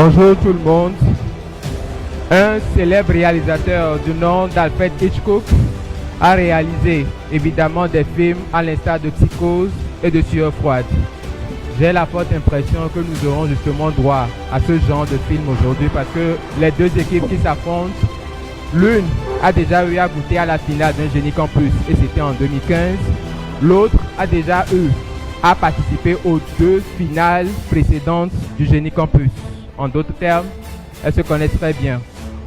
Bonjour tout le monde. Un célèbre réalisateur du nom d'Alfred Hitchcock a réalisé évidemment des films à l'instar de Psychose et de Sueur froide. J'ai la forte impression que nous aurons justement droit à ce genre de film aujourd'hui parce que les deux équipes qui s'affrontent, l'une a déjà eu à goûter à la finale d'un Génie Campus et c'était en 2015. L'autre a déjà eu à participer aux deux finales précédentes du Génie Campus. En d'autres termes, elles se connaissent très bien.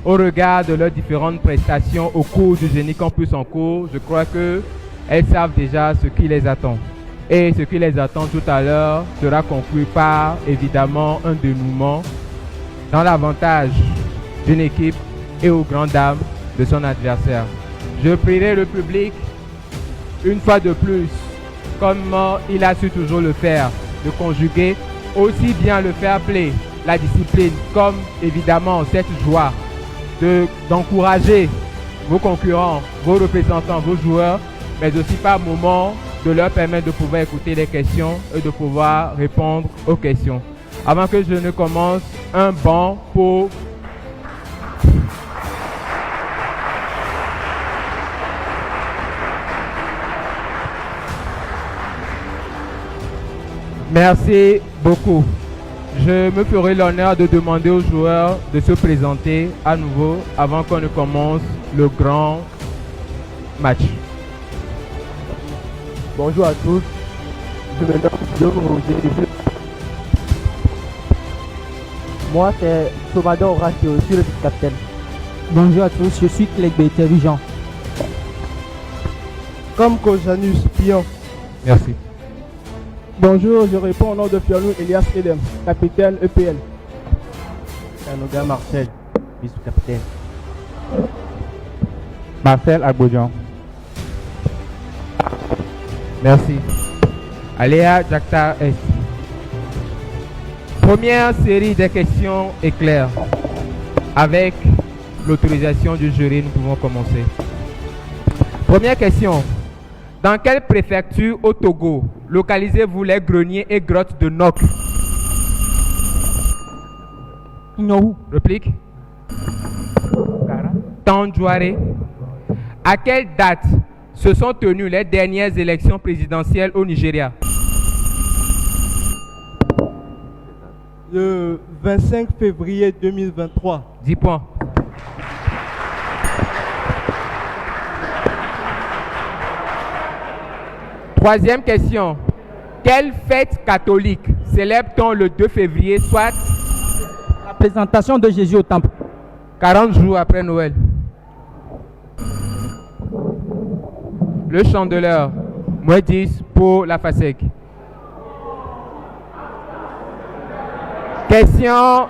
Au regard de leurs différentes prestations au cours du Génie Campus en cours, je crois qu'elles savent déjà ce qui les attend. Et ce qui les attend tout à l'heure sera conclu par, évidemment, un dénouement dans l'avantage d'une équipe et aux grandes dames de son adversaire. Je prierai le public, une fois de plus, comme il a su toujours le faire, de conjuguer aussi bien le fair play, la discipline, comme évidemment cette joie d'encourager vos concurrents, vos représentants, vos joueurs, mais aussi par moment de leur permettre de pouvoir écouter les questions et de pouvoir répondre aux questions. Avant que je ne commence, un banc pour Merci beaucoup. Je me ferai l'honneur de demander aux joueurs de se présenter à nouveau avant qu'on ne commence le grand match. Bonjour à tous. Je me nomme Guillaume Roger. Moi, c'est Salvador Horacio, je suis le vice-capitaine. Bonjour à tous, je suis Clegbe Jean. Comme Kojanus Pion. Merci. Bonjour, je réponds au nom de Fionou Elias Edem, capitaine EPL. Sanoga Marcel, vice-capitaine. Marcel Agbodjan. Merci. Aléa Jakta S. Première série de questions est claire. Avec l'autorisation du jury, nous pouvons commencer. Première question. Dans quelle préfecture au Togo localisez-vous les greniers et grottes de Nok? Ignohou. Réplique. Tandjouaré. À quelle date se sont tenues les dernières élections présidentielles au Nigeria? Le 25 février 2023. 10 points. Troisième question. Quelle fête catholique célèbre-t-on le 2 février, soit La présentation de Jésus au temple. 40 jours après Noël? Le chandeleur. Moins 10 pour la FASEC. Question.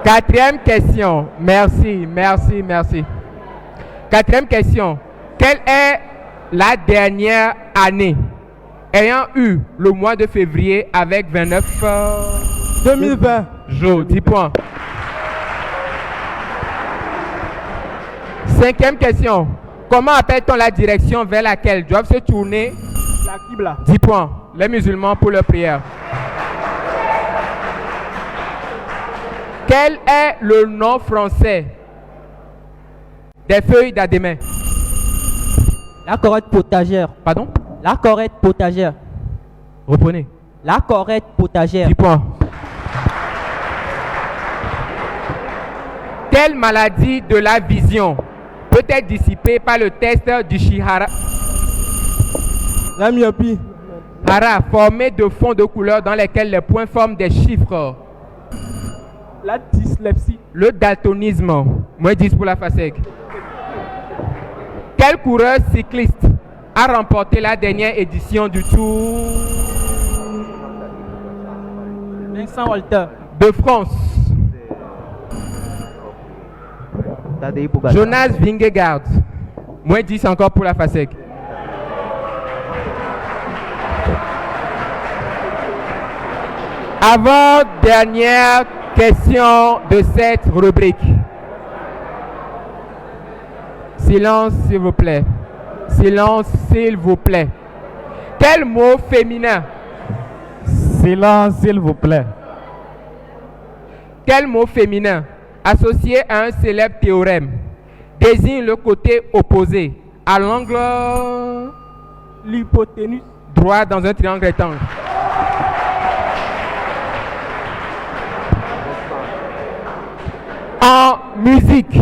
Quatrième question. Merci. Quatrième question. Quelle est la dernière année ayant eu le mois de février avec 29 2020. jours? 10 points. Cinquième question. Comment appelle-t-on la direction vers laquelle doivent se tourner La Kibla. 10 points. Les musulmans pour leur prière. Quel est le nom français des feuilles d'adémé? La corette potagère. Pardon? La corette potagère. Reprenez. La corette potagère. 10 points. Quelle maladie de la vision peut être dissipée par le test du Shihara La myopie. Hara, formé de fonds de couleur dans lesquels les points forment des chiffres? La dyslexie. Le daltonisme. Moins 10 pour la FASEC. Quel coureur cycliste a remporté la dernière édition du Tour Vincent Walter. de France? Tadei Pogacar. Jonas Vingegaard. Moins 10 encore pour la FASEC. Avant-dernière question de cette rubrique. Silence, s'il vous plaît. Silence, s'il vous plaît. Quel mot féminin? Silence, s'il vous plaît. Quel mot féminin, associé à un célèbre théorème, désigne le côté opposé à l'angle L'hypoténuse. droit dans un triangle rectangle? En musique,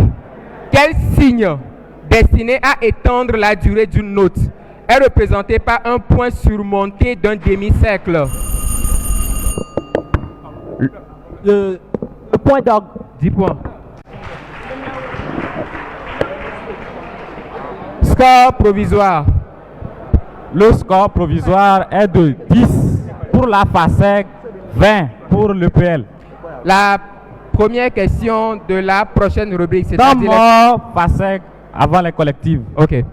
quel signe destiné à étendre la durée d'une note est représenté par un point surmonté d'un demi-cercle? Le point d'orgue. 10 points. Score provisoire. Le score provisoire est de 10 pour la FASEG, 20 pour l'EPL. La première question de la prochaine rubrique, c'est-à-dire... Dans FASEG avant les collectives. Ok.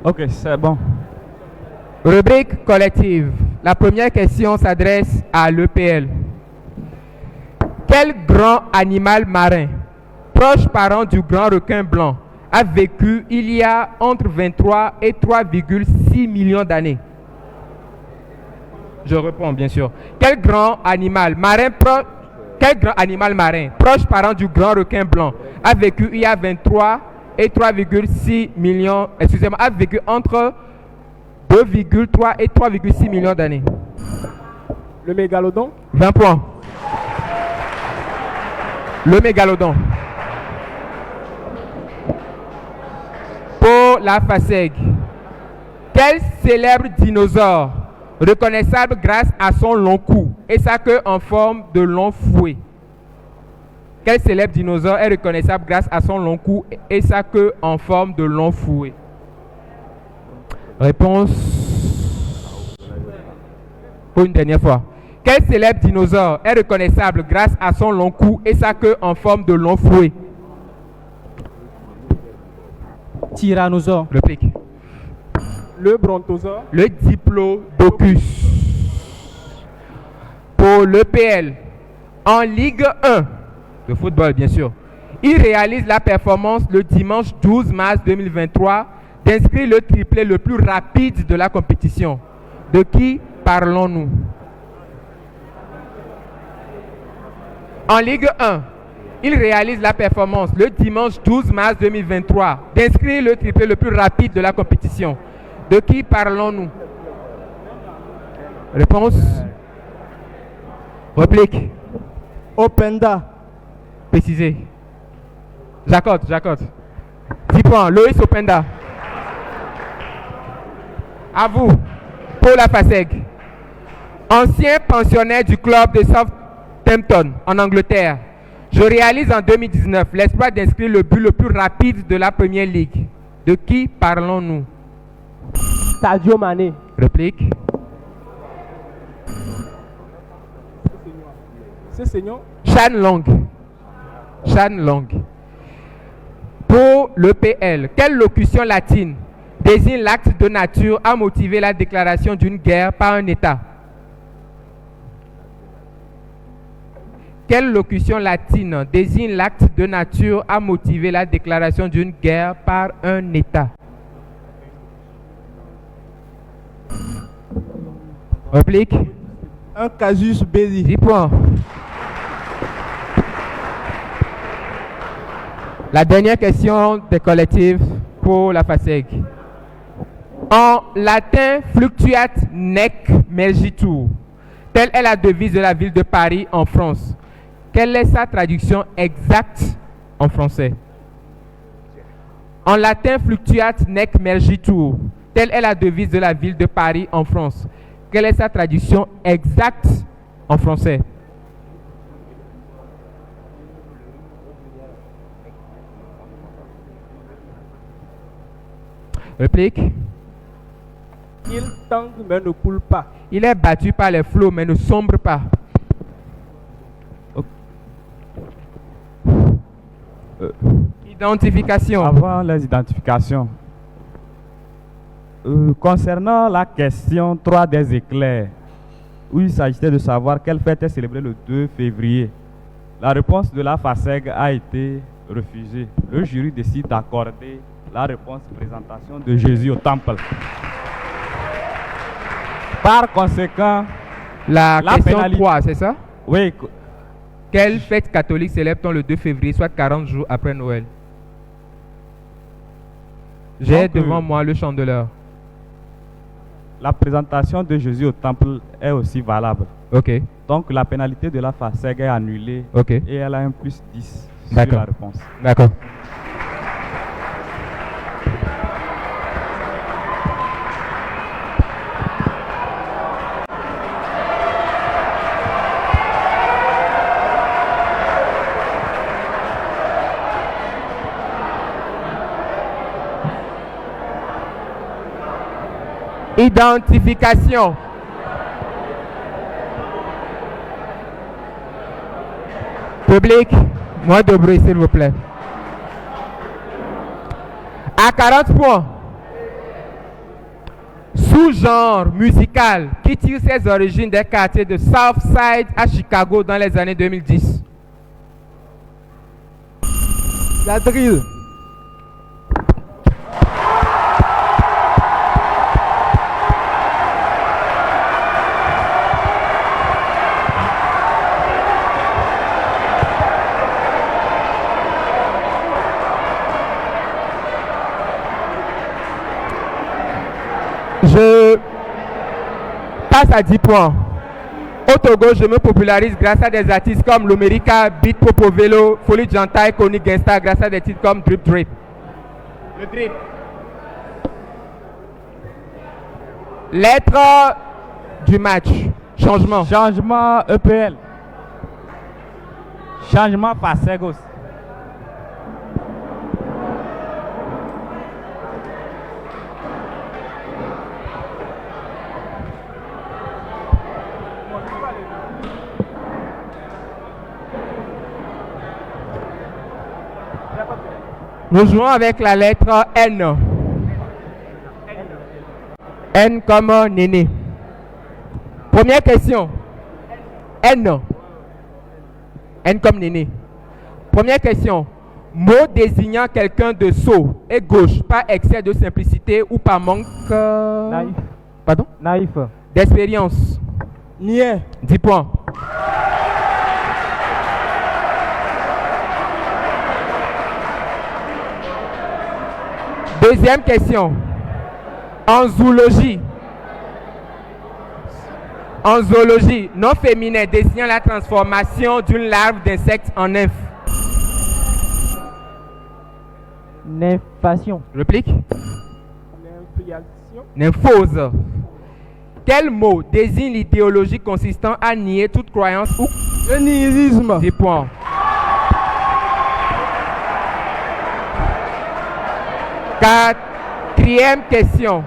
Ok, c'est bon. Rubrique collective. La première question s'adresse à l'EPL. Quel grand animal marin, proche parent du grand requin blanc, a vécu il y a entre 23 et 3,6 millions d'années? Je réponds bien sûr. Quel grand animal marin proche parent du grand requin blanc a vécu il y a 23 et 3,6 millions, excusez-moi, a vécu entre 2,3 et 3,6 millions d'années? Le mégalodon. 20 points. Le mégalodon. Pour la FASEG, quel célèbre dinosaure, reconnaissable grâce à son long cou et sa queue en forme de long fouet? Quel célèbre dinosaure est reconnaissable grâce à son long cou et sa queue en forme de long fouet? Réponse pour une dernière fois. Quel célèbre dinosaure est reconnaissable grâce à son long cou et sa queue en forme de long fouet? Tyrannosaure. Réplique. Le brontosaure. Le diplodocus. Pour l'EPL, en Ligue 1 de football bien sûr, il réalise la performance le dimanche 12 mars 2023 d'inscrire le triplé le plus rapide de la compétition. De qui parlons-nous? En Ligue 1, il réalise la performance le dimanche 12 mars 2023 d'inscrire le triplé le plus rapide de la compétition. De qui parlons-nous? Réponse. Réplique. Openda. Précisé. J'accorde. 10 points. Loïs Openda. À vous. Pour la FASEG. Ancien pensionnaire du club de Southampton en Angleterre, je réalise en 2019 l'exploit d'inscrire le but le plus rapide de la Premier League. De qui parlons-nous? Sadio Mané. Réplique. C'est Seigneur. Chan Long. Pour l'EPL, quelle locution latine désigne l'acte de nature à motiver la déclaration d'une guerre par un État? Quelle locution latine désigne l'acte de nature à motiver la déclaration d'une guerre par un État? Réplique. Un casus belli. 10 points. La dernière question des collectifs pour la FASEG. En latin, fluctuat nec mergitur. Telle est la devise de la ville de Paris en France. Quelle est sa traduction exacte en français? En latin, fluctuat nec mergitur. Telle est la devise de la ville de Paris en France. Quelle est sa traduction exacte en français? Réplique. Il tangue mais ne coule pas. Il est battu par les flots mais ne sombre pas. Identification. Avant les identifications, concernant la question 3 des éclairs, où il s'agissait de savoir quelle fête est célébrée le 2 février, la réponse de la FASEG a été refusée. Le jury décide d'accorder la réponse présentation de Jésus au temple. Par conséquent, La question pénalité- 3, c'est ça? oui, Quelle fête catholique célèbre-t-on le 2 février, soit 40 jours après Noël? J'ai Donc, devant moi le chandeleur. la présentation de Jésus au temple est aussi valable. Ok, Donc la pénalité de la FASEG est annulée ok, et elle a un plus 10 sur D'accord. la réponse. d'accord. Identification. Public, moins de bruit s'il vous plaît. À 40 points. Sous-genre musical qui tire ses origines des quartiers de Southside à Chicago dans les années 2010. La drill. Je passe à 10 points. Au Togo, je me popularise grâce à des artistes comme Lumerica, Beat Popo Velo, Folie Jantai, Koni Gangsta, grâce à des titres comme Drip Drip. Le drip. Lettre du match. Changement. Changement EPL. Changement FASEG aussi. Nous jouons avec la lettre N. N comme Néné. Première question. N. N comme Néné. Première question. Mot désignant quelqu'un de sot et gauche par excès de simplicité ou par manque Naïf. pardon? Naïf. D'expérience. Niais. 10 points. Deuxième question. En zoologie, nom féminin désignant la transformation d'une larve d'insecte en nymphe. Nymphation. Réplique. L'infiliation. Nymphose. Quel mot désigne l'idéologie consistant à nier toute croyance ou Le nihilisme. 10 points. Quatrième question.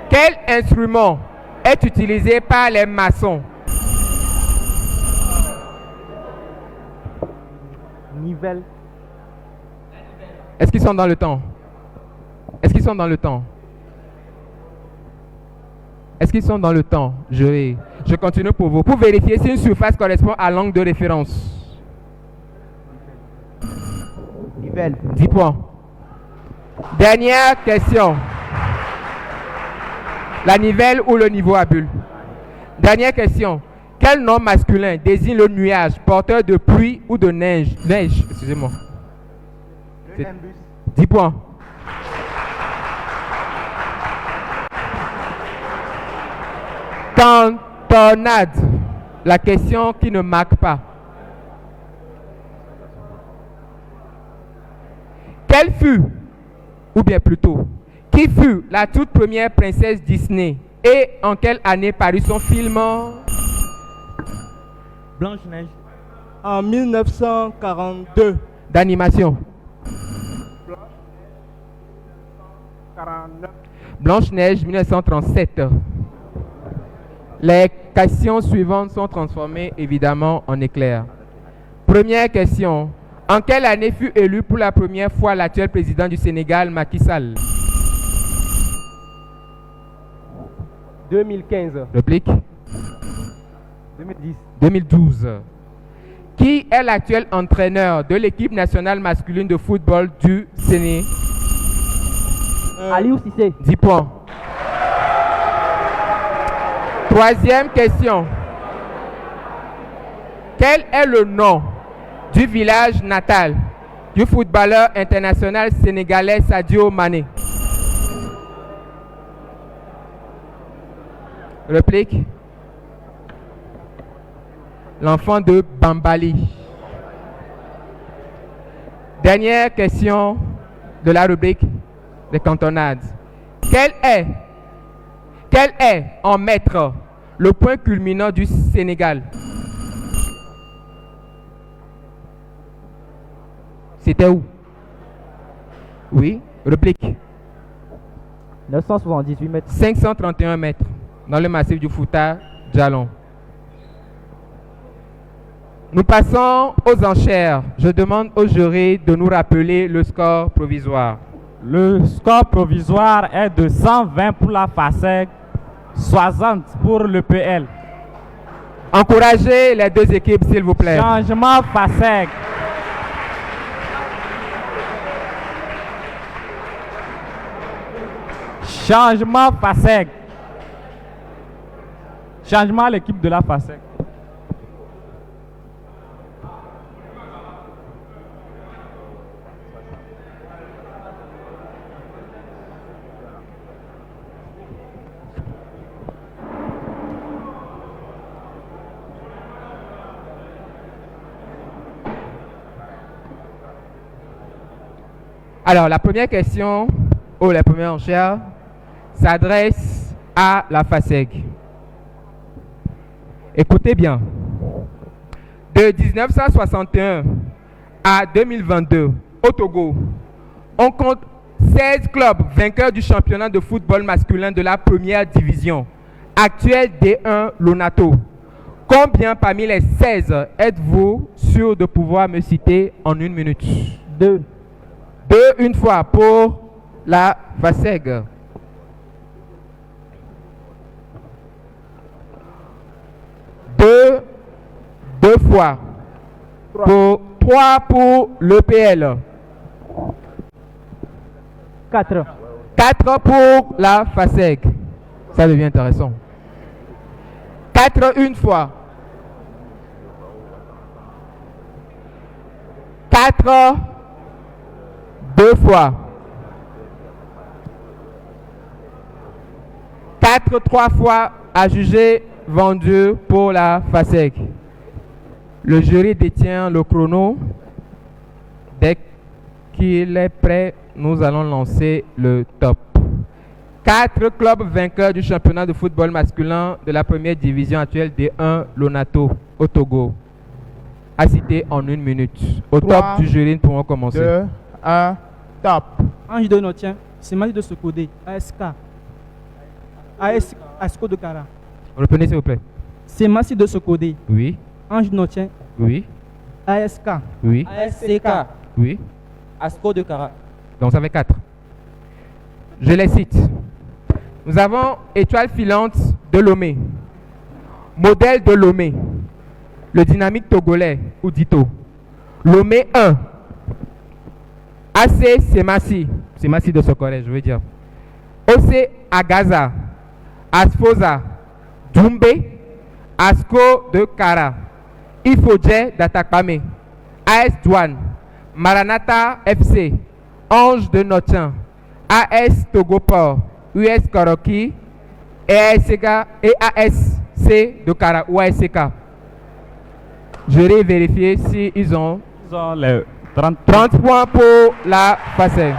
Quel instrument est utilisé par les maçons? Nivelle. Est-ce qu'ils sont dans le temps? Est-ce qu'ils sont dans le temps? Est-ce qu'ils sont dans le temps? Je continue pour vous. Pour vérifier si une surface correspond à l'angle de référence. Nivelle. 10 points. Dernière question. La nivelle ou le niveau à bulle? Dernière question. Quel nom masculin désigne le nuage porteur de pluie ou de neige? Neige, excusez-moi. 10 points. Cantonade. La question qui ne marque pas. Quelle fut, ou bien plutôt, qui fut la toute première princesse Disney et en quelle année parut son film Blanche-Neige. En 1942. d'animation? 1949. Blanche-Neige 1937. Les questions suivantes sont transformées évidemment en éclairs. Première question. En quelle année fut élu pour la première fois l'actuel président du Sénégal, Macky Sall? 2015. Réplique. 2010. 2012. Qui est l'actuel entraîneur de l'équipe nationale masculine de football du Sénégal? Aliou Cissé. 10 points. Troisième question. Quel est le nom du village natal du footballeur international sénégalais Sadio Mané? Réplique. L'enfant de Bambali. Dernière question de la rubrique des cantonades. Quel est en mètres le point culminant du Sénégal? C'était où? Oui, réplique. 978 mètres. 531 mètres dans le massif du Fouta Djalon. Nous passons aux enchères. Je demande au jury de nous rappeler le score provisoire. Le score provisoire est de 120 pour la FASEG, 60 pour le PL. Encouragez les deux équipes, s'il vous plaît. Changement FASEG. Changement FASEG. Changement à l'équipe de la FASEG. Alors, la première question, ou la première enchère, s'adresse à la FASEG. Écoutez bien. De 1961 à 2022, au Togo, on compte 16 clubs vainqueurs du championnat de football masculin de la première division, actuelle D1 Lonato. Combien parmi les 16 êtes-vous sûr de pouvoir me citer en 1 minute? 2. 2 une fois pour la FASEG. 2 fois. 3 pour l'EPL. 4. 4 pour la FASEG. Ça devient intéressant. 4 une fois. 4 2 fois. 4 3 fois à juger vendu pour la FASEG. Le jury détient le chrono. Dès qu'il est prêt, nous allons lancer le top. 4 clubs vainqueurs du championnat de football masculin de la première division actuelle D1 Lonato au Togo. À citer en 1 minute. Au 3, top du jury, nous pourrons commencer. 2, 1, top. Ange de Notien, Semasi de Sokode, ASK, ASCO de Kara. Reprenez s'il vous plaît. Semasi de Sokode, Oui, Ange de Notien, oui, ASK, oui, ASCK, oui. ASCO de Kara. Donc ça fait 4. Je les cite. Nous avons Étoile filante de Lomé, Modèle de Lomé, le Dynamique togolais, Oudito, Lomé 1, AC Semasi, Semasi de Sokoré, je veux dire, OC Agaza, Asfoza, Djumbe, Asco de Kara, Ifodje d'Atakpame, AS Douane, Maranatha FC, Ange de Notien, AS Togoport, US Koroki et ASC de Kara ou ASCK. Je vais vérifier si ils ont les 30 points pour la FASEG.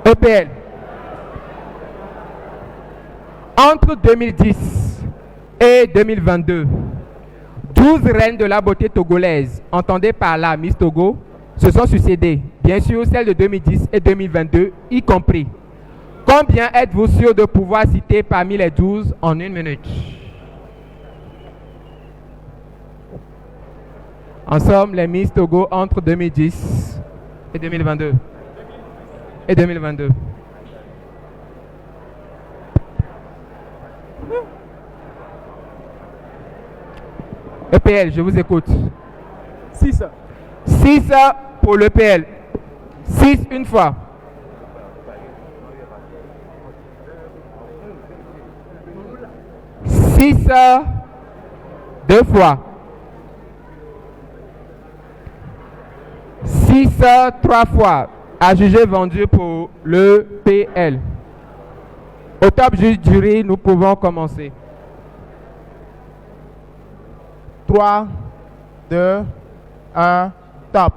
EPL. Entre 2010 et 2022, 12 reines de la beauté togolaise, entendez par là Miss Togo, se sont succédées. Bien sûr, celles de 2010 et 2022 y compris. Combien êtes-vous sûr de pouvoir citer parmi les 12 en 1 minute? En somme, les Miss Togo entre 2010 et 2022. Et 2022. EPL, je vous écoute. 6, 6 pour l'EPL. 6 une fois. 6 deux fois. 6 trois fois. À juger vendu pour l'EPL. Au top juste jury, nous pouvons commencer. 3, 2, 1, top.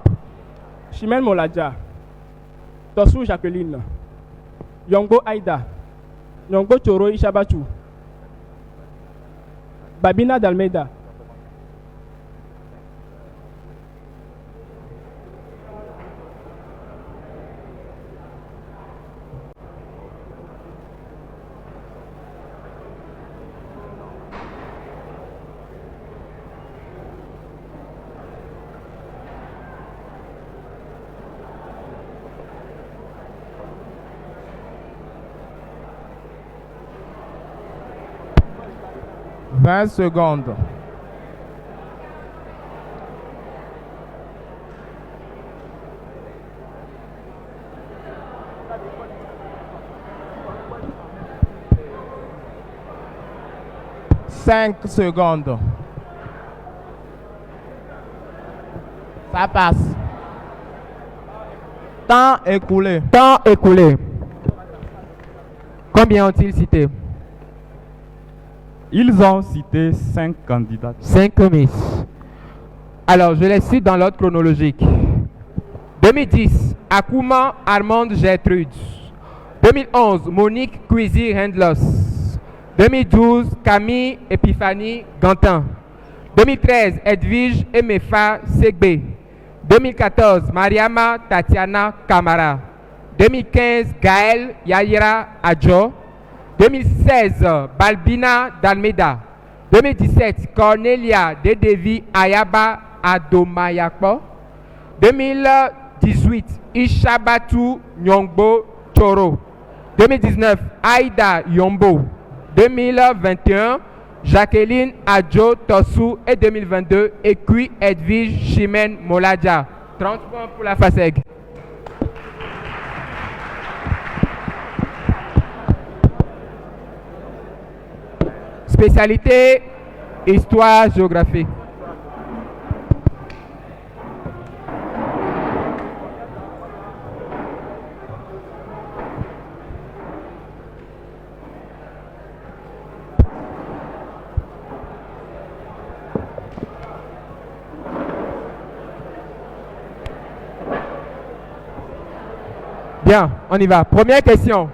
Chimène Moladja, Tossou Jacqueline, Yongo Aïda, Yongo Choro Ishabachu, Babina Dalmeida, secondes. Cinq secondes. Ça passe. Temps écoulé. Temps écoulé. Combien ont-ils cité? Ils ont cité 5 candidats. 5 Miss. Alors, je les cite dans l'ordre chronologique. 2010, Akuma Armande Gertrude. 2011, Monique Cuisy Rendlos. 2012, Camille Epiphanie Gantin. 2013, Edwige Emefa Segbe. 2014, Mariama Tatiana Kamara. 2015, Gaël Yaira Adjo. 2016, Balbina Dalmeda. 2017, Cornelia Dedevi Ayaba Adomayakpo. 2018, Ishabatu Nyongbo Choro. 2019, Aïda Yombo. 2021, Jacqueline Adjo Tossou. Et 2022, Ekui Edwige Chimène Moladja. 30 points pour la FASEG. Spécialité, histoire, géographie. Bien, on y va. Première question.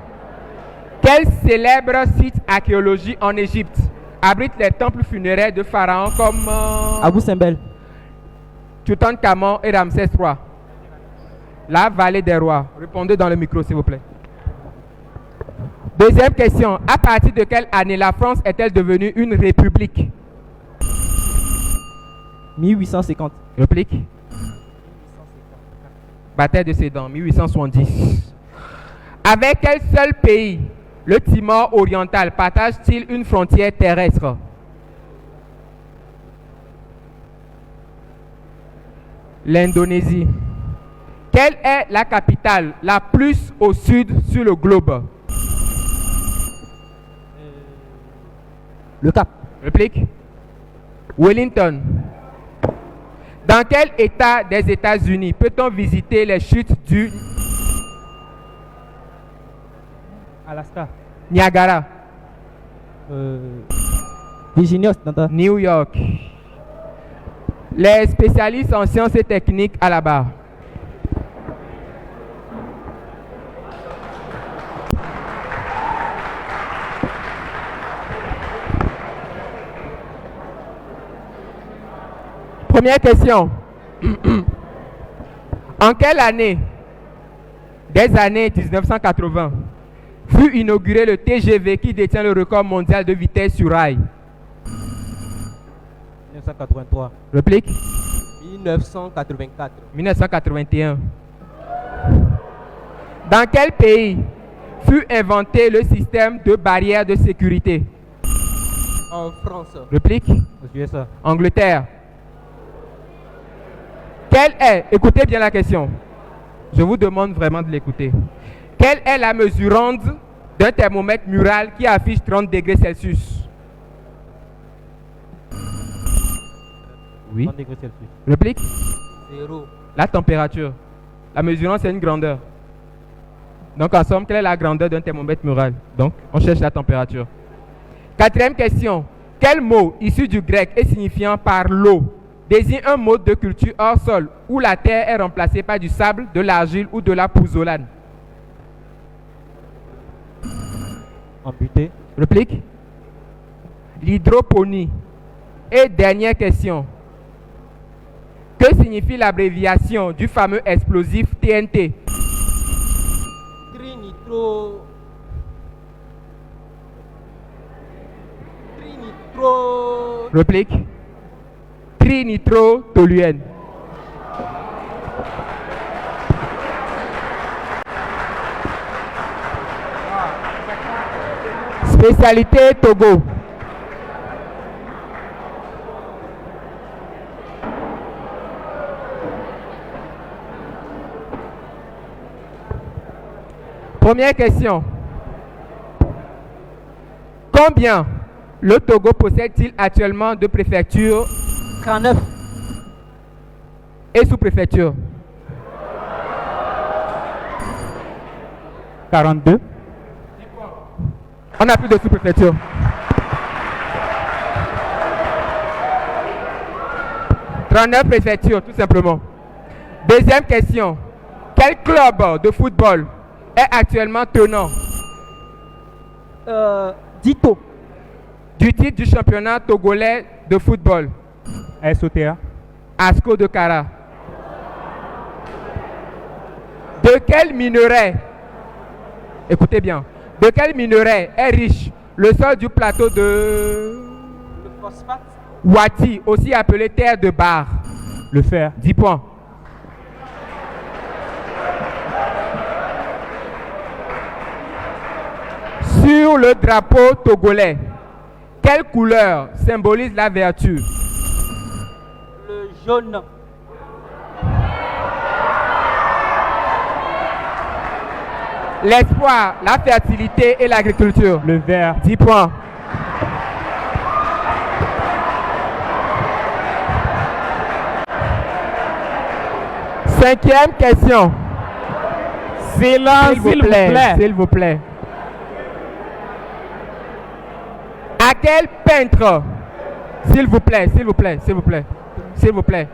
Quel célèbre site archéologique en Égypte abrite les temples funéraires de pharaons comme Abou Simbel. Toutankhamon et Ramsès III? La vallée des rois. Répondez dans le micro, s'il vous plaît. Deuxième question. À partir de quelle année la France est-elle devenue une république? 1850. Réplique. Bataille de Sédan, 1870. Avec quel seul pays le Timor oriental partage-t-il une frontière terrestre? L'Indonésie. Quelle est la capitale la plus au sud sur le globe? Le Cap. Réplique. Wellington. Dans quel état des États-Unis peut-on visiter les chutes du Alaska. Niagara? Virginie Occidentale. New York. Les spécialistes en sciences et techniques à la barre. Première question. En quelle année des années 1980 fut inauguré le TGV qui détient le record mondial de vitesse sur rail? 1983. Réplique. 1984. 1981. Dans quel pays fut inventé le système de barrière de sécurité? En France. Réplique. Aux USA. Angleterre. Quelle est, écoutez bien la question, je vous demande vraiment de l'écouter. Quelle est la mesurande d'un thermomètre mural qui affiche 30 degrés Celsius? Oui. 30 degrés Celsius. Réplique. 0. La température. La mesurande, c'est une grandeur. Donc, en somme, quelle est la grandeur d'un thermomètre mural? Donc, on cherche la température. Quatrième question. Quel mot issu du grec et signifiant par l'eau désigne un mode de culture hors sol où la terre est remplacée par du sable, de l'argile ou de la pouzzolane? Amputé. Réplique. L'hydroponie. Et dernière question. Que signifie l'abréviation du fameux explosif TNT? Trinitro. Réplique. Trinitrotoluène. Spécialité Togo. Première question. Combien le Togo possède-t-il actuellement de préfectures 39. et sous-préfectures? 42. On n'a plus de sous-préfecture. « 39 préfectures, tout simplement. Deuxième question. Quel club de football est actuellement tenant Dito. du titre du championnat togolais de football? SOTA. Asco de Kara. De quel minerai, écoutez bien, de quel minerai est riche le sol du plateau de Le phosphate. Wati, aussi appelé terre de Bar? Le fer. 10 points. Sur le drapeau togolais, quelle couleur symbolise la vertu? Le jaune. L'espoir, la fertilité et l'agriculture? Le vert. 10 points. Cinquième question. Silence, s'il vous plaît. S'il vous plaît. À quel peintre, s'il vous plaît, s'il vous plaît, s'il vous plaît, s'il vous plaît,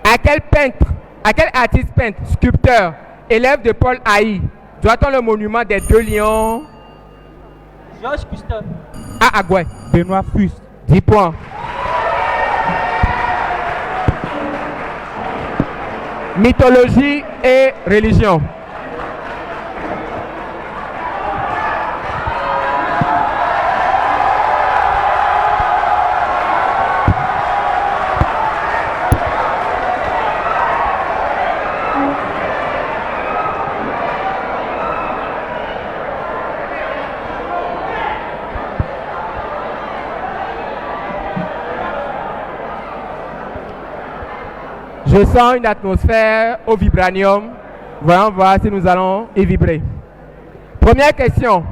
à quel peintre, à quel artiste peintre, sculpteur, élève de Paul Haï, doit-on le monument des deux lions Georges Custer. à Agoué? Benoît Fuste. 10 points. Mythologie et religion. Je sens une atmosphère au vibranium. Voyons voir si nous allons y vibrer. Première question.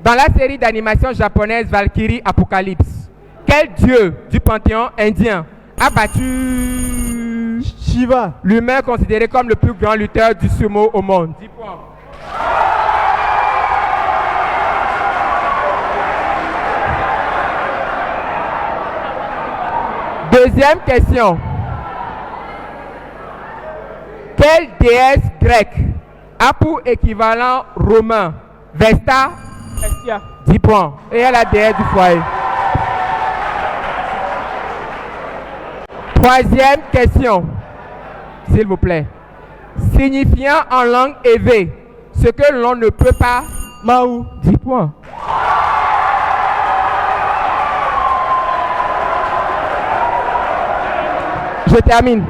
Dans la série d'animation japonaise Valkyrie Apocalypse, quel dieu du panthéon indien a battu Shiva. l'humain considéré comme le plus grand lutteur du sumo au monde? 10 points. Deuxième question. Quelle déesse grecque a pour équivalent romain Vesta? Hestia. 10 points. Et elle est la déesse du foyer. Troisième question, s'il vous plaît. Signifiant en langue éve ce que l'on ne peut pas. Maou. 10 points. Je termine.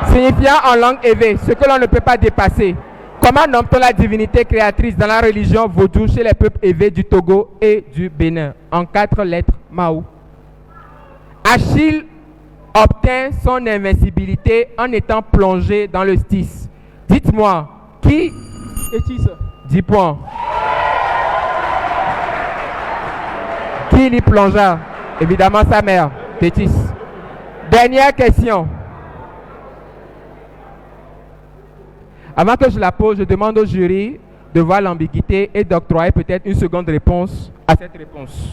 Signifiant en langue éve ce que l'on ne peut pas dépasser. Comment nomme-t-on la divinité créatrice dans la religion vaudou chez les peuples éve du Togo et du Bénin? En 4 lettres, Maou. Achille obtint son invincibilité en étant plongé dans le Styx. Dites-moi, qui... Étis. 10 points. Qui l'y plongea? Évidemment sa mère, Tétis. Dernière question. Avant que je la pose, je demande au jury de voir l'ambiguïté et d'octroyer peut-être une seconde réponse à cette réponse,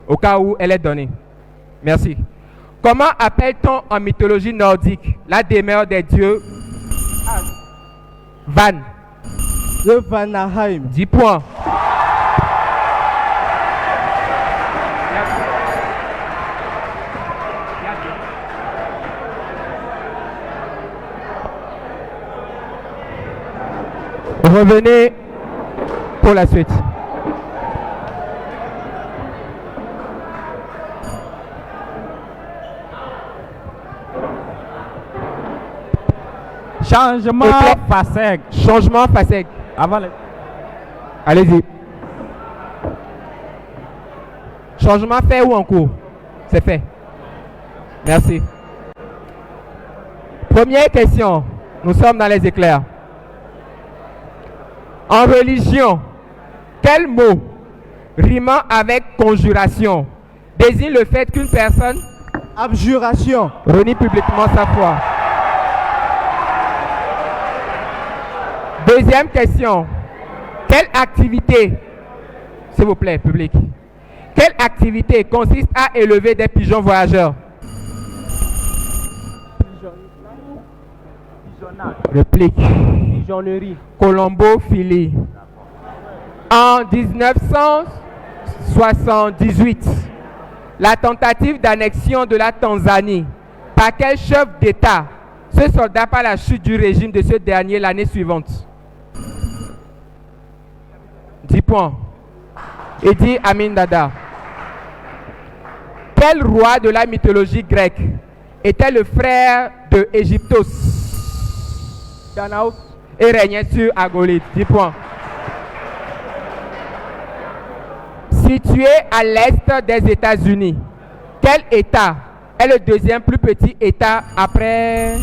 au cas où elle est donnée. Merci. Comment appelle-t-on en mythologie nordique la demeure des dieux? Van. Le Vanaheim. 10 points. Revenez pour la suite. Changement FASEG. Changement FASEG. Avant les... Allez-y. Changement fait ou en cours? C'est fait. Merci. Première question. Nous sommes dans les éclairs. En religion, quel mot rimant avec conjuration désigne le fait qu'une personne Abjuration. renie publiquement sa foi? Deuxième question. Quelle activité, s'il vous plaît, public, quelle activité consiste à élever des pigeons voyageurs? Réplique. Pigeonnerie. Colombophilie. En 1978, la tentative d'annexion de la Tanzanie par quel chef d'État se solda par la chute du régime de ce dernier l'année suivante? 10 points. Idi Amin Dada. Quel roi de la mythologie grecque était le frère de Égyptos Danaos. et régnait sur Agolide? 10 points. Situé à l'est des États-Unis, quel État est le deuxième plus petit État après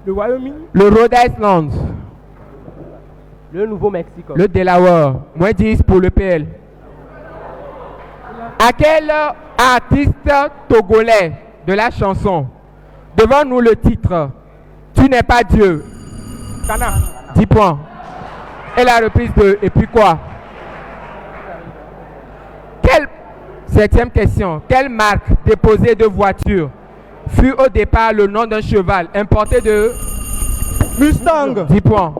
Le Wyoming. le Rhode Island, Le Nouveau-Mexique. le Delaware? Moins 10 pour le PL. À quel artiste togolais de la chanson devant-nous le titre Tu n'es pas Dieu? Cana. 10 points. Et la reprise de Et puis quoi? Septième question. Quelle marque déposée de voiture fut au départ le nom d'un cheval importé de Mustang. 10 points.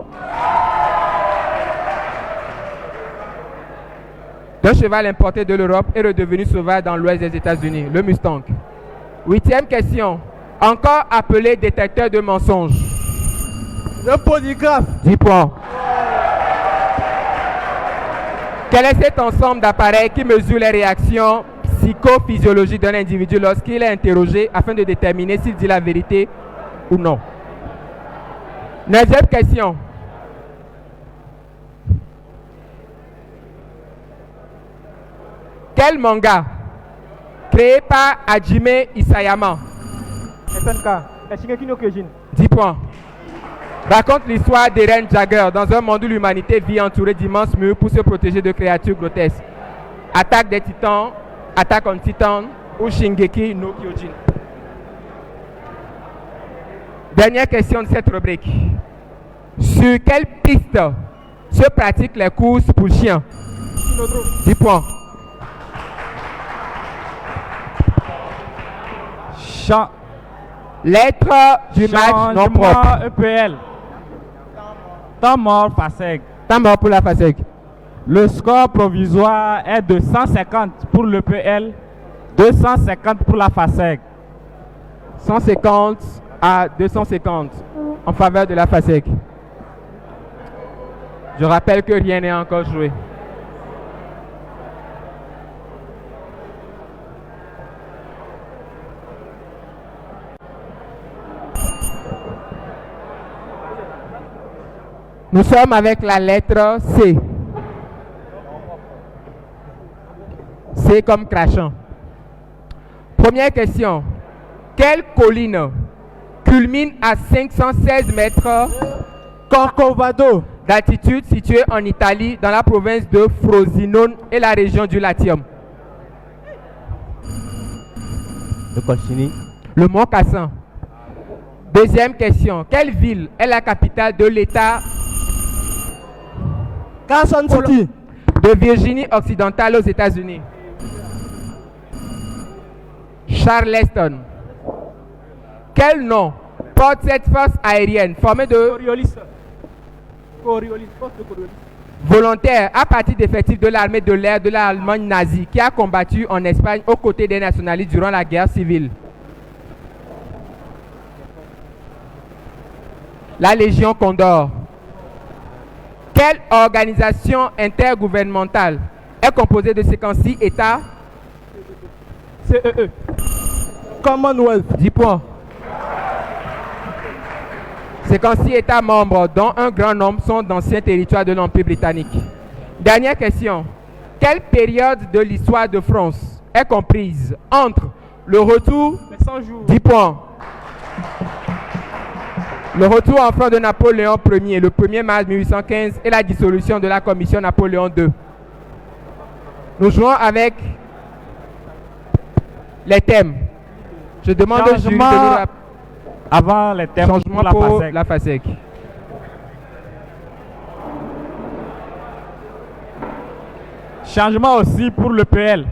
D'un cheval importé de l'Europe et redevenu sauvage dans l'ouest des États-Unis, le Mustang. Huitième question. Encore appelé détecteur de mensonges. Le polygraphe. 10 points. Quel est cet ensemble d'appareils qui mesure les réactions psychophysiologiques d'un individu lorsqu'il est interrogé afin de déterminer s'il dit la vérité ou non? Neuvième question. Quel manga créé par Hajime Isayama? SNK. Shingeki no Kyojin. 10 points. Raconte l'histoire d'Eren Jagger dans un monde où l'humanité vit entourée d'immenses murs pour se protéger de créatures grotesques. Attaque des titans, Attaque on Titan ou Shingeki no Kyojin. Dernière question de cette rubrique. Sur quelle piste se pratiquent les courses pour chiens? 10 points. Lettre du match non propre. EPL. Temps mort FASEG. Temps mort pour la FASEG. Le score provisoire est de 150 pour l'EPL 250 pour la FASEG. 150 à 250 en faveur de la FASEG. Je rappelle que rien n'est encore joué. Nous sommes avec la lettre C. C comme crachant. Première question. Quelle colline culmine à 516 mètres Corcovado. d'altitude située en Italie dans la province de Frosinone et la région du Latium? Le Colchini. Le Mont Cassin. Deuxième question. Quelle ville est la capitale de l'État Carson City. de Virginie occidentale aux États-Unis? Charleston. Quel nom porte cette force aérienne formée de Coriolis. Coriolis. Poste de Coriolis. volontaires à partir d'effectifs de l'armée de l'air de l'Allemagne nazie qui a combattu en Espagne aux côtés des nationalistes durant la guerre civile? La Légion Condor. Quelle organisation intergouvernementale est composée de 56 États? CEE. Commonwealth. 10 points. 56 États membres, dont un grand nombre sont d'anciens territoires de l'Empire britannique. Dernière question. Quelle période de l'histoire de France est comprise entre le retour, Les 100 jours. 10 points, le retour en France de Napoléon Ier le 1er mars 1815 et la dissolution de la commission Napoléon II? Nous jouons avec les thèmes. Je demande au jury de nous rappeler. Avant les thèmes Changement pour la pour FASEG. la FASEG. Changement aussi pour le PL.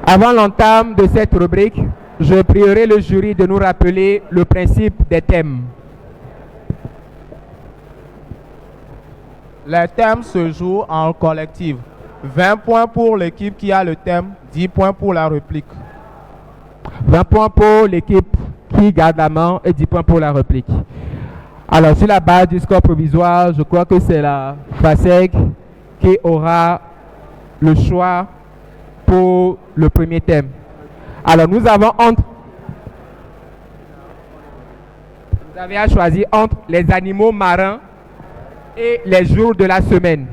Avant l'entame de cette rubrique, je prierai le jury de nous rappeler le principe des thèmes. Les thèmes se jouent en collectif. 20 points pour l'équipe qui a le thème, 10 points pour la réplique. 20 points pour l'équipe qui garde la main et 10 points pour la réplique. Alors, sur la base du score provisoire, je crois que c'est la FASEG qui aura le choix pour le premier thème. Alors, nous avons vous avez à choisir entre les animaux marins et les jours de la semaine.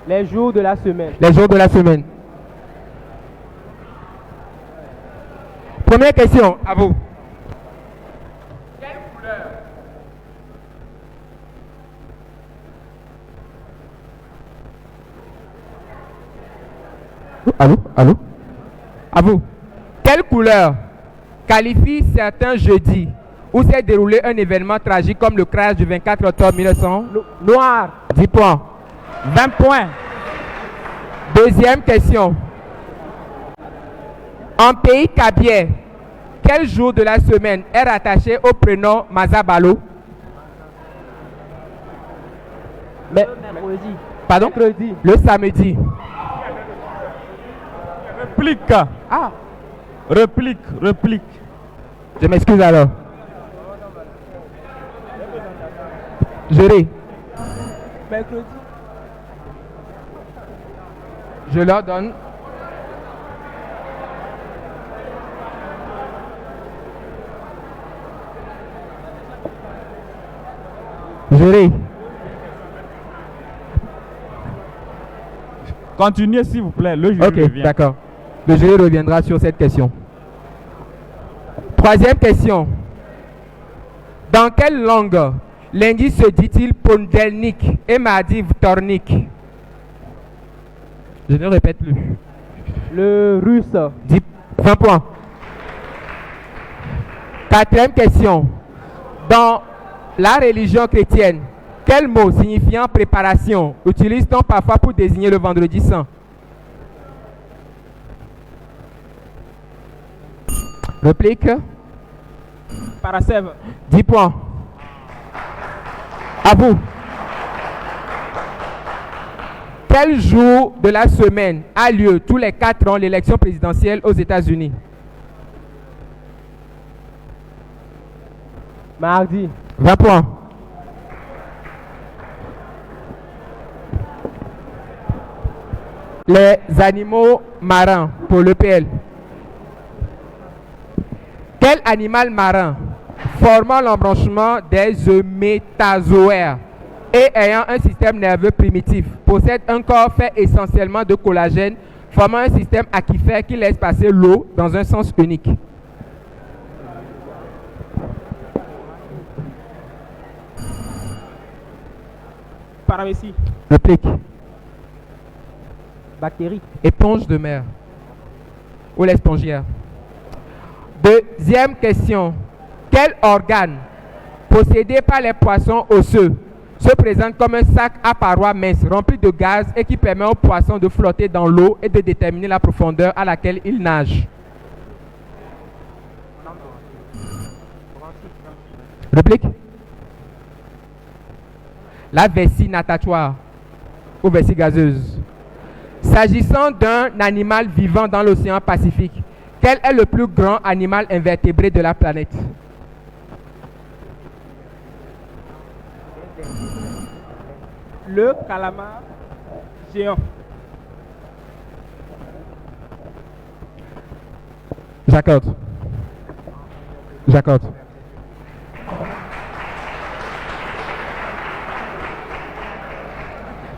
Les jours de la semaine. Les jours de la semaine. Première question, à vous. Quelle couleur Allô? Allô? À vous. Quelle couleur qualifie certains jeudis où s'est déroulé un événement tragique comme le crash du 24 octobre 1900? Noir. 10 points. 20 points. Deuxième question. En pays Kabylie, quel jour de la semaine est rattaché au prénom Mazabalo? Mercredi. Pardon? Mercredi. Le samedi. Réplique. Ah, Réplique. je m'excuse alors. Jury, Mercredi. je leur donne. Jury, Continuez s'il vous plaît, le jury ok, revient. d'accord. Le jury reviendra sur cette question. Troisième question. Dans quelle langue lundi se dit-il pondelnik et mardi vtornik? Je ne répète plus. Le russe. 20 points. Quatrième question. Dans la religion chrétienne, quel mot signifiant préparation utilise-t-on parfois pour désigner le vendredi saint? Réplique. Paracève. 10 points. À vous. Quel jour de la semaine a lieu tous les 4 ans l'élection présidentielle aux États-Unis? Mardi. 20 points. Les animaux marins pour l'EPL. Quel animal marin formant l'embranchement des eumétazoaires et ayant un système nerveux primitif possède un corps fait essentiellement de collagène formant un système aquifère qui laisse passer l'eau dans un sens unique? Paramécie. Réplique. Bactérie. Éponge de mer ou l'espongière. Deuxième question. Quel organe possédé par les poissons osseux se présente comme un sac à parois minces rempli de gaz et qui permet aux poissons de flotter dans l'eau et de déterminer la profondeur à laquelle ils nagent? Réplique. La vessie natatoire ou vessie gazeuse. S'agissant d'un animal vivant dans l'océan Pacifique, quel est le plus grand animal invertébré de la planète? Le calamar géant. J'accorde. J'accorde.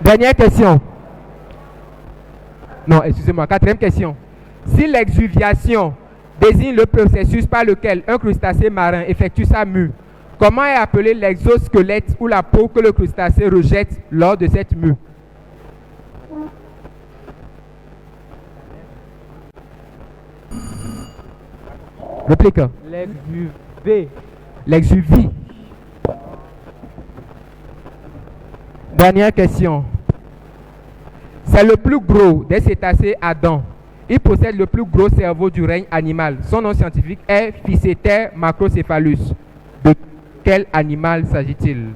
Dernière question. Non, excusez-moi. Quatrième question. Si l'exuviation désigne le processus par lequel un crustacé marin effectue sa mue, comment est appelé l'exosquelette ou la peau que le crustacé rejette lors de cette mue? Réplique. L'exuvée. L'exuvie. Dernière question. C'est le plus gros des cétacés à dents. Il possède le plus gros cerveau du règne animal. Son nom scientifique est Physeter macrocephalus. De quel animal s'agit-il?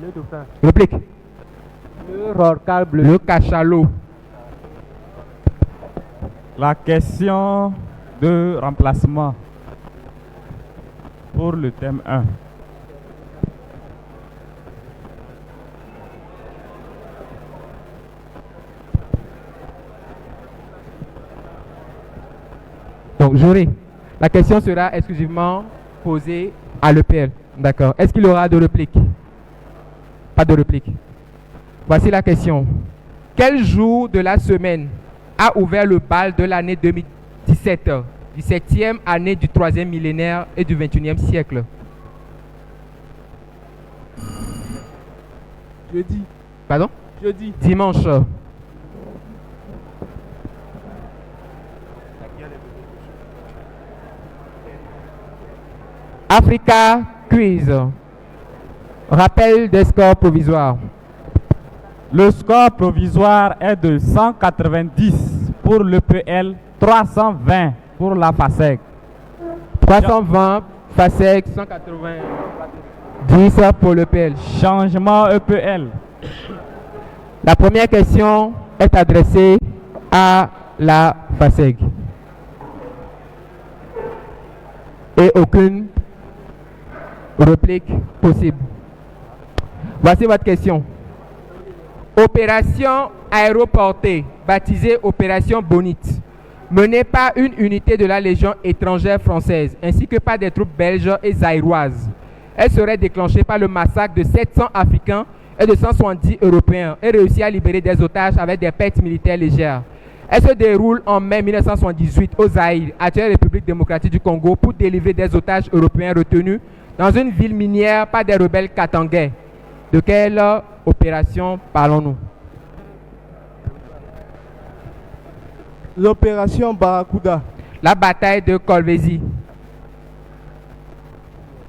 Le dauphin. Réplique. Le rorqual bleu. Le cachalot. La question de remplacement pour le thème 1. Donc, jury, la question sera exclusivement posée à l'EPL. D'accord. Est-ce qu'il y aura de répliques? Pas de répliques. Voici la question. Quel jour de la semaine a ouvert le bal de l'année 2017, 17e année du 3e millénaire et du 21e siècle? Jeudi. Pardon? Jeudi. Dimanche. Africa Quiz. Rappel des scores provisoires. Le score provisoire est de 190 pour l'EPL, 320 pour la FASEG. 320 FASEG, 190 pour l'EPL. Changement EPL. La première question est adressée à la FASEG. Et aucune réplique possible. Voici votre question. Opération aéroportée, baptisée Opération Bonite, menée par une unité de la Légion étrangère française, ainsi que par des troupes belges et zaïroises. Elle serait déclenchée par le massacre de 700 Africains et de 170 Européens et réussit à libérer des otages avec des pertes militaires légères. Elle se déroule en mai 1978 au Zaïre, actuelle République démocratique du Congo, pour délivrer des otages européens retenus dans une ville minière par des rebelles katangais. De quelle opération parlons-nous? L'opération Barracuda. La bataille de Kolwezi.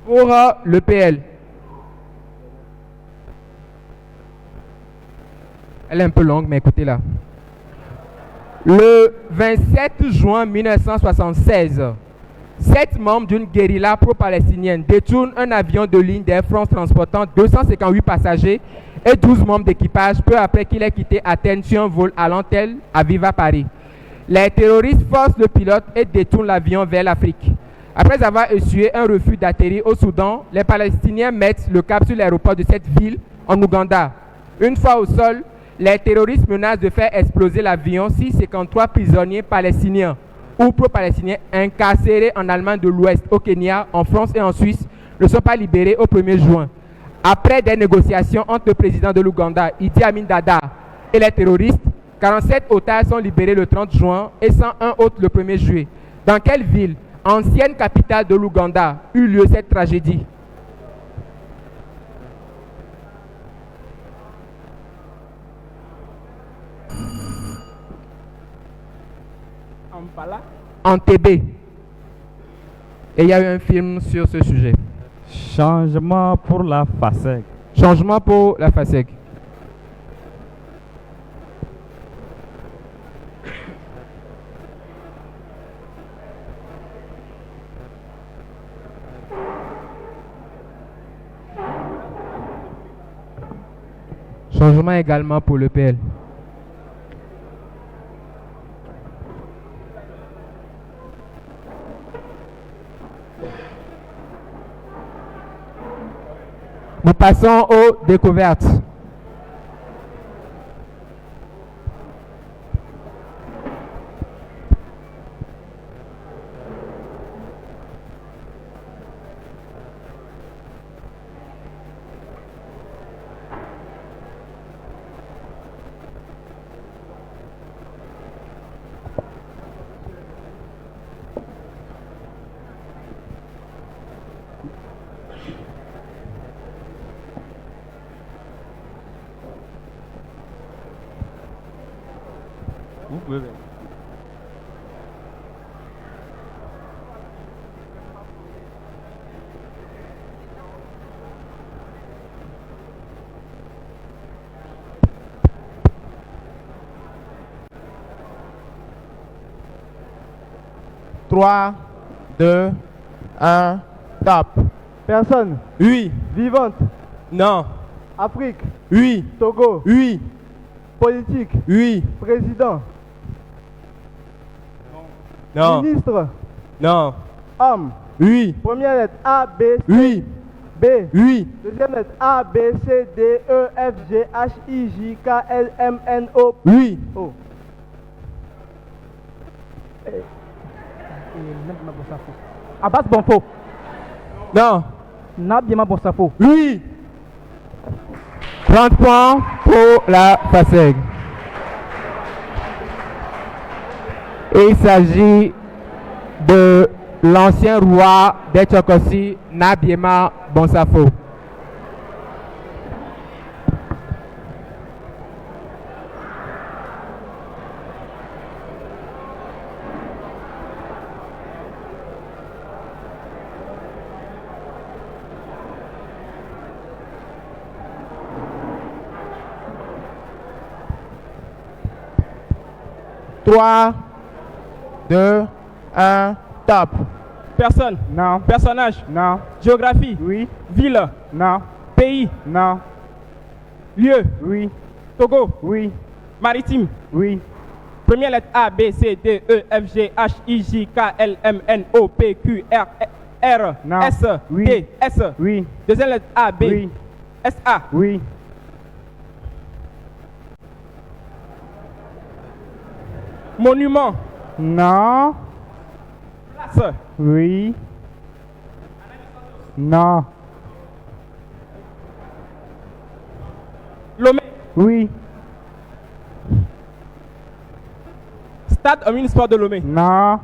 Pour l'EPL. Elle est un peu longue, mais écoutez-la. Le 27 juin 1976, 7 membres d'une guérilla pro-palestinienne détournent un avion de ligne d'Air France transportant 258 passagers et 12 membres d'équipage peu après qu'il ait quitté Athènes sur un vol allant Tel Aviv à Paris. Les terroristes forcent le pilote et détournent l'avion vers l'Afrique. Après avoir essuyé un refus d'atterrir au Soudan, les Palestiniens mettent le cap sur l'aéroport de cette ville en Ouganda. Une fois au sol, les terroristes menacent de faire exploser l'avion si 53 prisonniers palestiniens ou pro-palestiniens incarcérés en Allemagne de l'Ouest, au Kenya, en France et en Suisse ne sont pas libérés au 1er juin. Après des négociations entre le président de l'Ouganda, Idi Amin Dada, et les terroristes, 47 otages sont libérés le 30 juin et 101 autres le 1er juillet. Dans quelle ville, ancienne capitale de l'Ouganda, eut lieu cette tragédie? Entebbe. Et il y a eu un film sur ce sujet. Changement pour la FASEG. Changement pour la FASEG. Changement également pour le PL. Nous passons aux découvertes. Vous pouvez. 3, 2, 1, top. Personne. Oui. Vivante. Non. Afrique. Oui. Togo. Oui. Politique. Oui. Président. Non. Ministre. Non. Homme. Oui. Première lettre A, B, C, Oui. B. Oui. Deuxième lettre A, B, C, D, E, F, G, H, I, J, K, L, M, N, O, P, Oui. O. Abbas Bonfo. Non. Nabiema Bonsafo. Oui. 30 points pour la FASEG. Et il s'agit de l'ancien roi des Tchokossi, Nabiema Bonsafo. Trois, 2, 1, top. Personne. Non. Personnage. Non. Géographie. Oui. Ville. Non. Pays. Non. Lieu. Oui. Togo. Oui. Maritime. Oui. Première lettre A, B, C, D, E, F, G, H, I, J, K, L, M, N, O, P, Q, R, Non. S, Oui. T, S. Oui. Deuxième lettre A, B, Oui. S, A. Oui. Monument. Non. Place. Oui. Non. Lomé. Oui. Stade omnisport de Lomé. Non.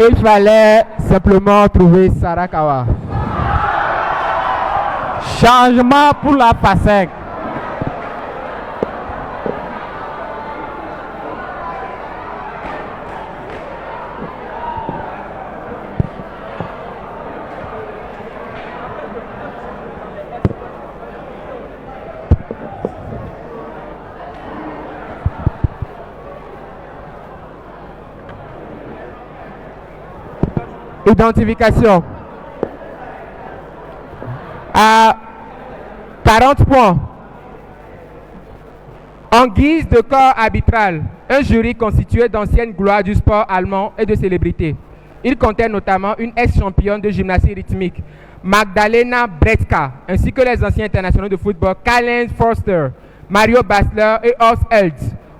Il fallait simplement trouver Sarakawa. Changement pour la FASEG. Identification. À 40 points. En guise de corps arbitral, un jury constitué d'anciennes gloires du sport allemand et de célébrités. Il comptait notamment une ex-championne de gymnastique rythmique, Magdalena Bretzka, ainsi que les anciens internationaux de football Karl-Heinz Forster, Mario Basler et Horst Held,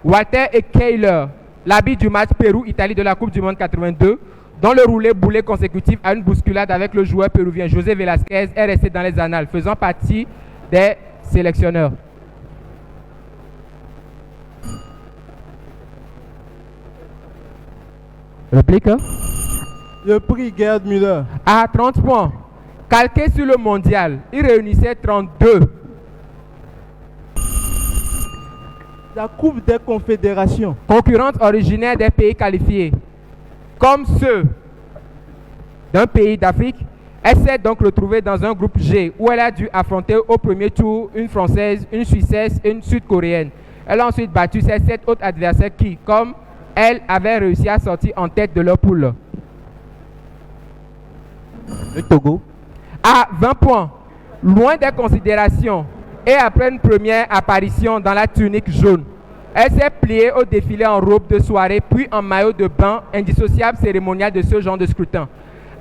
Walter et Kehler, l'arbitre du match Pérou-Italie de la Coupe du Monde 82, dont le roulé-boulé consécutif à une bousculade avec le joueur péruvien José Velasquez est resté dans les annales, faisant partie des sélectionneurs. Réplique. Le prix Gerd Müller. À 30 points. Calqué sur le mondial, il réunissait 32. La Coupe des Confédérations. Concurrentes originaires des pays qualifiés, comme ceux d'un pays d'Afrique, elle s'est donc retrouvée dans un groupe G où elle a dû affronter au premier tour une Française, une Suissesse et une Sud-Coréenne. Elle a ensuite battu ses 7 autres adversaires qui, comme elle, avaient réussi à sortir en tête de leur poule. Le Togo. À 20 points, loin des considérations et après une première apparition dans la tunique jaune, elle s'est pliée au défilé en robe de soirée puis en maillot de bain, indissociable cérémonial de ce genre de scrutin.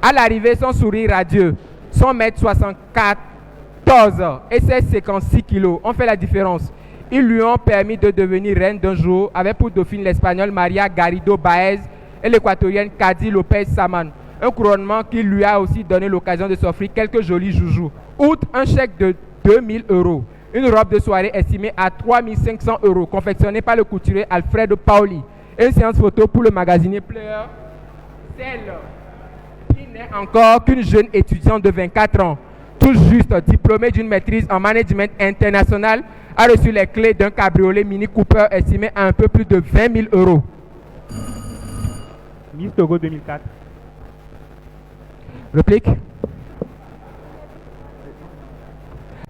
À l'arrivée, son sourire radieux, son 1m74 et ses 56 kilos ont fait la différence. Ils lui ont permis de devenir reine d'un jour avec pour dauphine l'espagnole Maria Garrido Baez et l'équatorienne Cady Lopez Saman. Un couronnement qui lui a aussi donné l'occasion de s'offrir quelques jolis joujoux. Outre un chèque de 2000 €, une robe de soirée estimée à 3500 € confectionnée par le couturier Alfredo Paoli et une séance photo pour le magasinier Player, celle qui n'est encore qu'une jeune étudiante de 24 ans, tout juste diplômée d'une maîtrise en management international, a reçu les clés d'un cabriolet Mini Cooper estimé à un peu plus de 20 000 €. Miss Togo 2004. Réplique.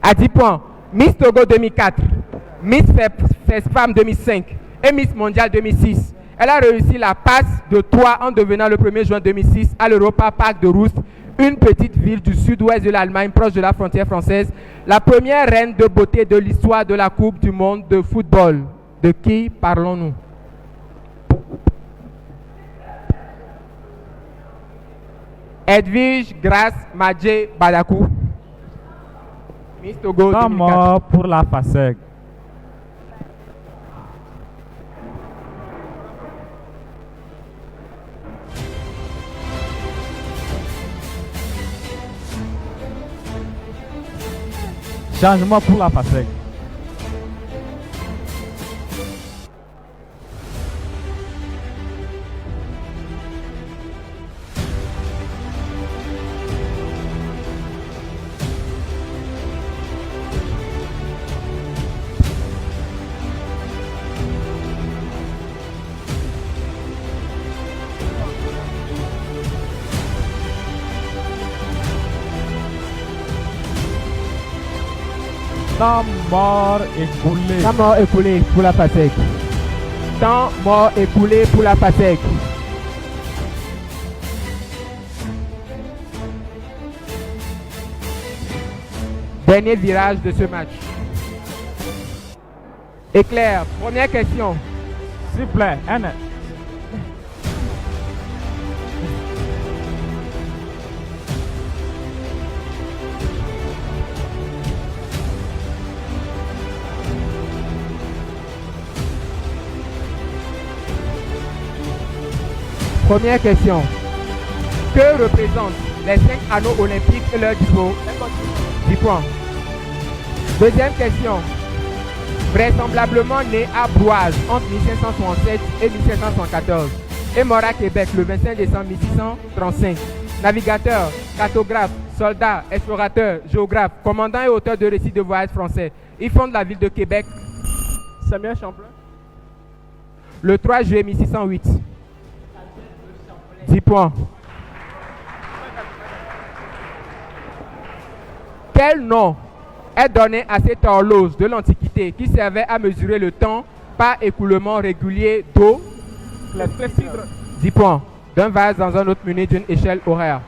À 10 points, Miss Togo 2004, Miss Femme 2005 et Miss Mondial 2006. Elle a réussi la passe de 3 en devenant le 1er juin 2006 à l'Europa Park de Rust, une petite ville du sud-ouest de l'Allemagne proche de la frontière française, la première reine de beauté de l'histoire de la Coupe du monde de football. De qui parlons-nous? Edwige Grace Madje Badakou. Miss Togo Temps 2004. mort pour la FASEG. Changement pour la FASEG. Temps mort écoulé. Temps mort écoulé pour la FASEG. Temps mort écoulé pour la FASEG. Dernier virage de ce match. Éclair, première question. S'il vous plaît, Anne. Première question. Que représentent les 5 anneaux olympiques et leur diplôme? 10 points. Deuxième question. Vraisemblablement né à Brouage entre 1567 et 1574 et mort à Québec le 25 décembre 1635. Navigateur, cartographe, soldat, explorateur, géographe, commandant et auteur de récits de voyage français. Il fonde la ville de Québec Samuel Champlain. le 3 juillet 1608. 10 points. Quel nom est donné à cette horloge de l'Antiquité qui servait à mesurer le temps par écoulement régulier d'eau? 10 10 points. d'un vase dans un autre muni d'une échelle horaire.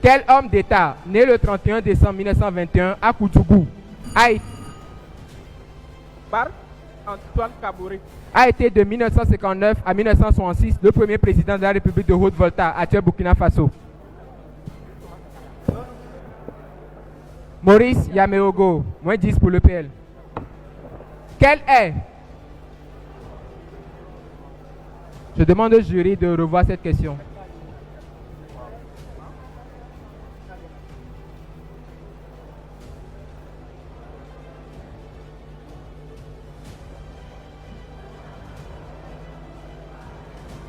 Quel homme d'État, né le 31 décembre 1921 à Koutougou, Bar Antoine Kabouré. a été de 1959 à 1966 le premier président de la République de Haute-Volta, actuel Burkina Faso? Maurice Yameogo, moins 10 pour le PL. Quel est? Je demande au jury de revoir cette question.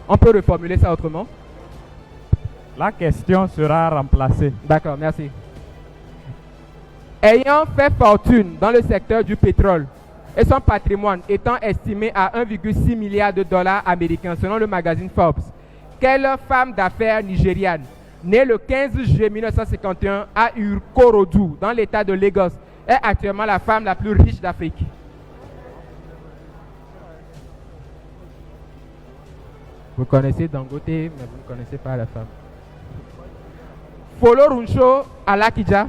On peut reformuler ça autrement? La question sera remplacée. D'accord, merci. Ayant fait fortune dans le secteur du pétrole et son patrimoine étant estimé à 1,6 milliard de dollars américains selon le magazine Forbes, quelle femme d'affaires nigériane, née le 15 juillet 1951 à Ikorodu, dans l'état de Lagos, est actuellement la femme la plus riche d'Afrique? Vous connaissez Dangote, mais vous ne connaissez pas la femme. Foloruncho Alakija.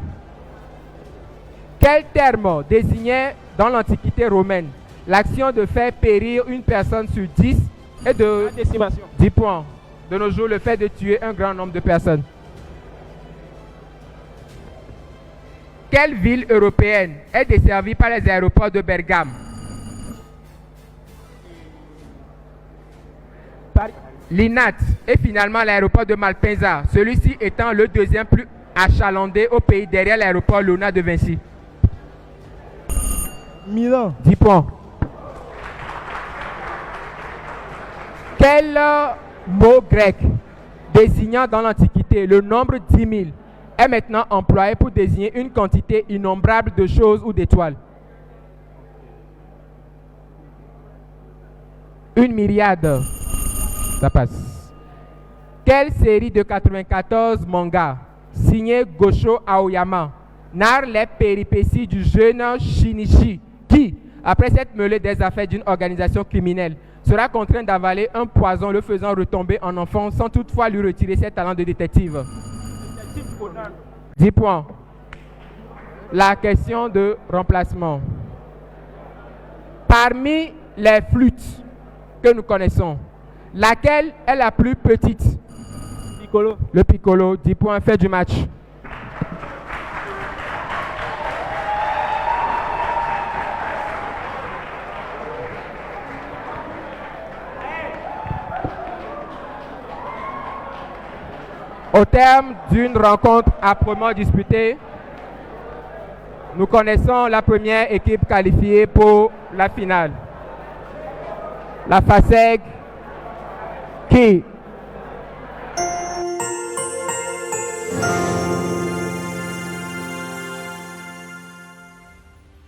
Quel terme désignait dans l'Antiquité romaine l'action de faire périr une personne sur 10 et de Décimation. 10 points? De nos jours, le fait de tuer un grand nombre de personnes. Quelle ville européenne est desservie par les aéroports de Bergame? Paris. Linate et finalement l'aéroport de Malpensa, celui-ci étant le deuxième plus achalandé au pays derrière l'aéroport Léonard de Vinci. Milan. 10 points. Quel mot grec désignant dans l'Antiquité le nombre 10 000 est maintenant employé pour désigner une quantité innombrable de choses ou d'étoiles? Une myriade. Ça passe. Quelle série de 94 mangas signée Gosho Aoyama narre les péripéties du jeune Shinichi qui, après s'être mêlé des affaires d'une organisation criminelle, sera contraint d'avaler un poison le faisant retomber en enfant sans toutefois lui retirer ses talents de détective? 10 points. La question de remplacement. Parmi les flûtes que nous connaissons, laquelle est la plus petite? Piccolo. Le piccolo. 10 points, fait du match. Au terme d'une rencontre âprement disputée, nous connaissons la première équipe qualifiée pour la finale. La FASEG qui